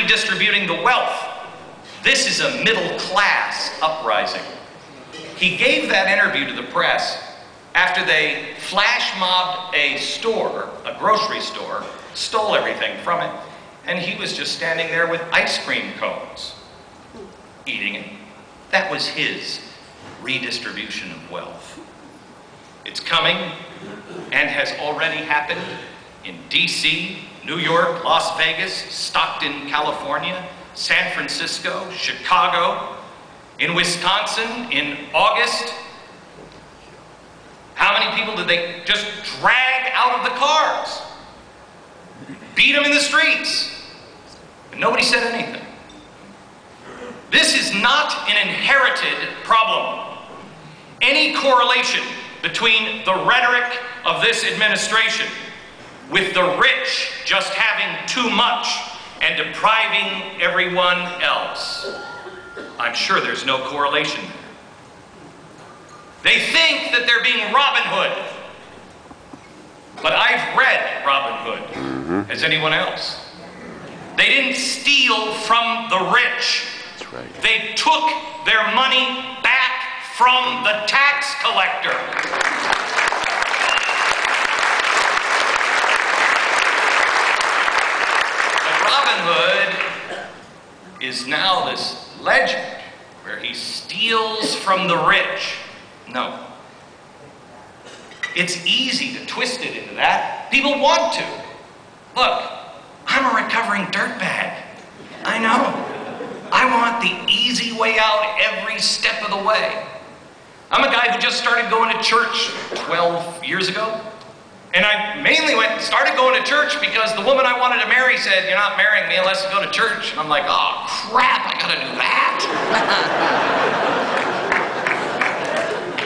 redistributing the wealth. This is a middle-class uprising. He gave that interview to the press after they flash mobbed a store, a grocery store, stole everything from it, and he was just standing there with ice cream cones, eating it. That was his redistribution of wealth. It's coming and has already happened in DC, New York, Las Vegas, Stockton, California, San Francisco, Chicago, in Wisconsin in August. How many people did they just drag out of the cars? Beat them in the streets. And nobody said anything. This is not an inherited problem. Any correlation between the rhetoric of this administration with the rich just having too much and depriving everyone else, I'm sure there's no correlation there. They think that they're being Robin Hood. But I've read Robin Hood. Has anyone else? They didn't steal from the rich. That's right. They took their money back from the tax collector. But Robin Hood is now this legend where he steals from the rich. No. It's easy to twist it into that. People want to. Look, I'm a recovering dirtbag. I know. I want the easy way out every step of the way. I'm a guy who just started going to church 12 years ago. And I mainly started going to church because the woman I wanted to marry said, "You're not marrying me unless you go to church." And I'm like, oh crap, I gotta do that.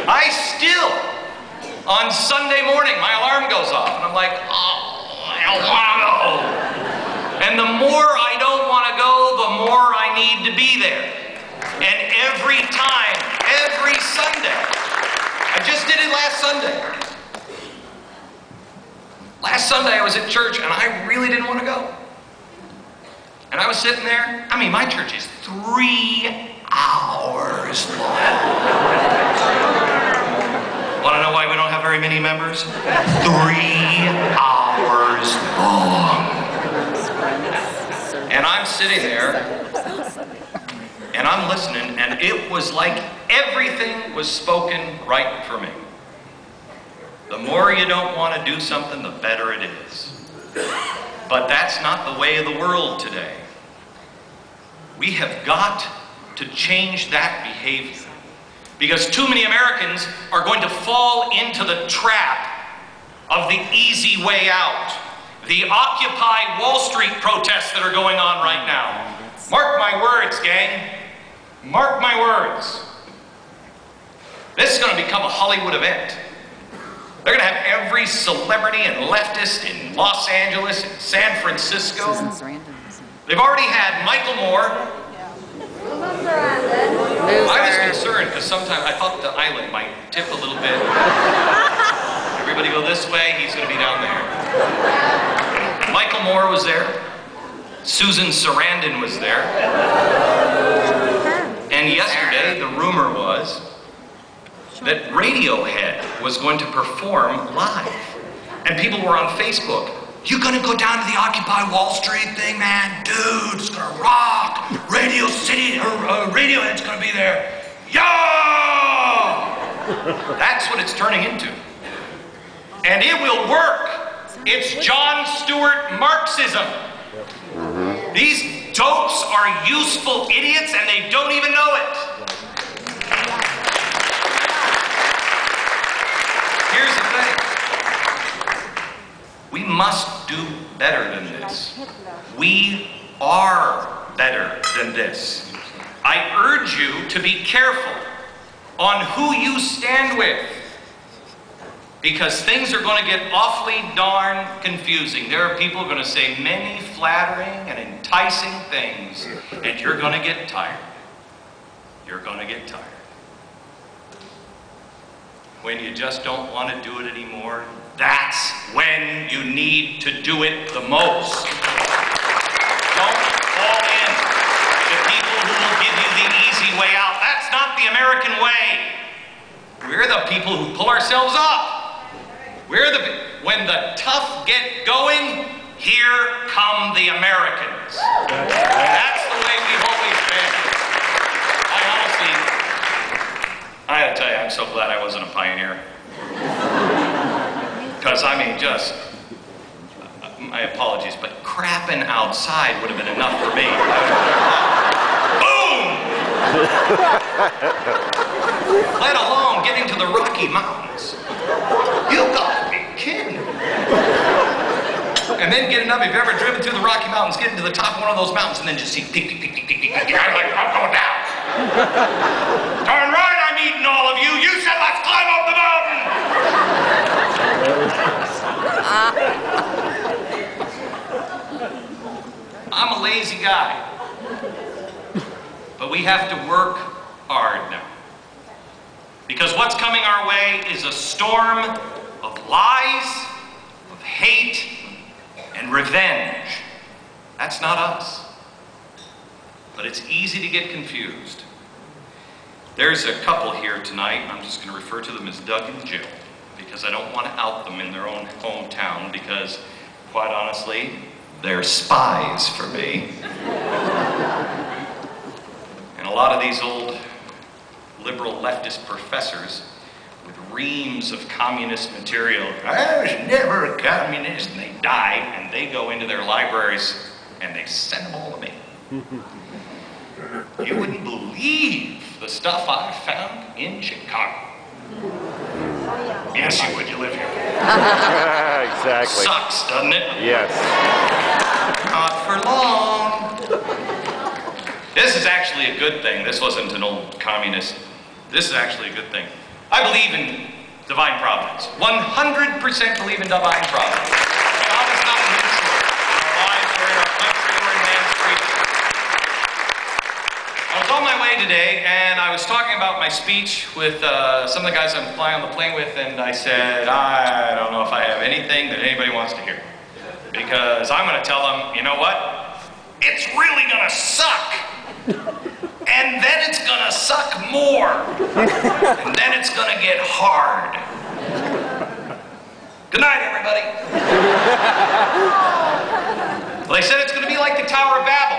I still, on Sunday morning, my alarm goes off, and I'm like, oh, I don't want to go. And the more I don't want to go, the more I need to be there. And every time, every Sunday, I just did it last Sunday. Last Sunday I was at church, and I really didn't want to go. And I was sitting there. I mean, my church is 3 hours long. Want to know why we don't have very many members? 3 hours long. And I'm sitting there, and I'm listening, and it was like everything was spoken right for me. The more you don't want to do something, the better it is. But that's not the way of the world today. We have got to change that behavior. Because too many Americans are going to fall into the trap of the easy way out. The Occupy Wall Street protests that are going on right now. Mark my words, gang. Mark my words. This is going to become a Hollywood event. They're going to have every celebrity and leftist in Los Angeles, in San Francisco. They've already had Michael Moore. I was concerned because sometimes I thought the island might tip a little bit. Everybody go this way, he's going to be down there. Michael Moore was there. Susan Sarandon was there. And yesterday, the rumor was that Radiohead was going to perform live. And people were on Facebook. "You gonna go down to the Occupy Wall Street thing, man? Dude, it's gonna rock. Radio City, Radiohead's gonna be there. Yeah!" That's what it's turning into. And it will work. It's John Stewart Marxism. These dopes are useful idiots and they don't even know it. Here's the thing. We must do better than this. We are better than this. I urge you to be careful on who you stand with, because things are going to get awfully darn confusing. There are people going to say many flattering and enticing things, and you're going to get tired. You're going to get tired. When you just don't want to do it anymore, that's when you need to do it the most. Don't fall in American way. We're the people who pull ourselves up. When the tough get going, here come the Americans. That's the way we've always been. I gotta tell you, I'm so glad I wasn't a pioneer. Because, I mean, just, my apologies, but crapping outside would have been enough for me. Boom! Let alone getting to the Rocky Mountains. You gotta be kidding. And then getting up, if you've ever driven through the Rocky Mountains, getting to the top of one of those mountains and then just see peak, peak, peak, peak, peak, peak. I'm like, I'm going down. Darn right I'm eating all of you. You said let's climb up the mountain. I'm a lazy guy. But we have to work hard now. Because what's coming our way is a storm of lies, of hate, and revenge. That's not us. But it's easy to get confused. There's a couple here tonight, I'm just going to refer to them as Doug and Jill, because I don't want to out them in their own hometown, because, quite honestly, they're spies for me. And a lot of these old liberal leftist professors with reams of communist material, I was never a communist, and they die, and they go into their libraries, and they send them all to me. You wouldn't believe the stuff I found in Chicago. Yes, you would. You live here. Exactly. Sucks, doesn't it? Yes. Not for long. This is actually a good thing. This wasn't an old communist. This is actually a good thing. I believe in divine providence. 100% believe in divine providence. God is not neutral in our lives or in our country or in man's freedom. I was on my way today, and I was talking about my speech with some of the guys I'm flying on the plane with, and I said, I don't know if I have anything that anybody wants to hear. Because I'm going to tell them, you know what? It's really going to suck. And then it's going to suck more. And then it's going to get hard. Good night, everybody. Well, they said it's going to be like the Tower of Babel,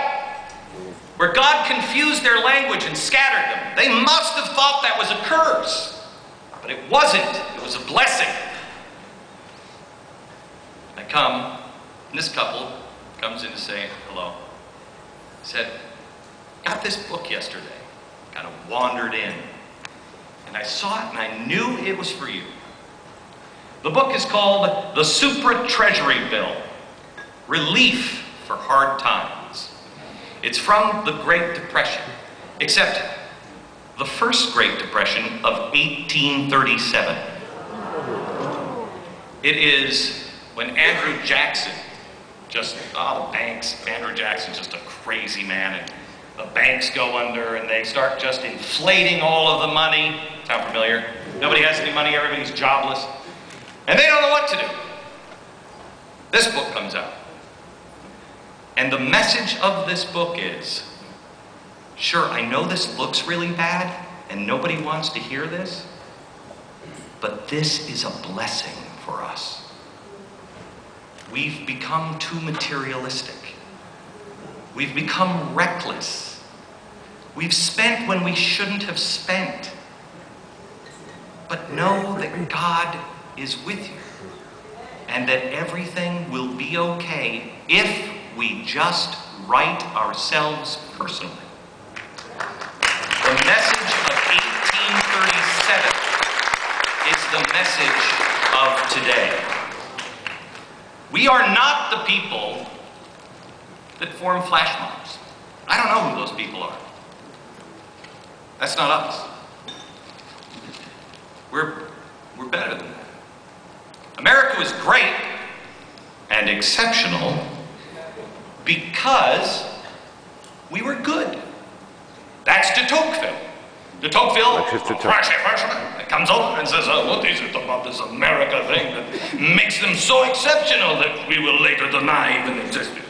where God confused their language and scattered them. They must have thought that was a curse. But it wasn't. It was a blessing. I come, and this couple comes in to say hello. He said, got this book yesterday. Kind of wandered in. And I saw it and I knew it was for you. The book is called The Supra Treasury Bill, Relief for Hard Times. It's from the Great Depression, except the first Great Depression of 1837. It is when Andrew Jackson, the banks, Andrew Jackson's just a crazy man, and the banks go under and they start just inflating all of the money. Sound familiar? Nobody has any money, everybody's jobless. And they don't know what to do. This book comes out. And the message of this book is, sure, I know this looks really bad and nobody wants to hear this, but this is a blessing for us. We've become too materialistic. We've become reckless. We've spent when we shouldn't have spent. But know that God is with you and that everything will be okay if we just right ourselves personally. The message of 1837 is the message of today. We are not the people that form flash mobs. I don't know who those people are. That's not us. We're better than that. America was great and exceptional because we were good. That's de Tocqueville. De Tocqueville, a flashy freshman, that comes over and says, what is it about this America thing that makes them so exceptional that we will later deny even existed?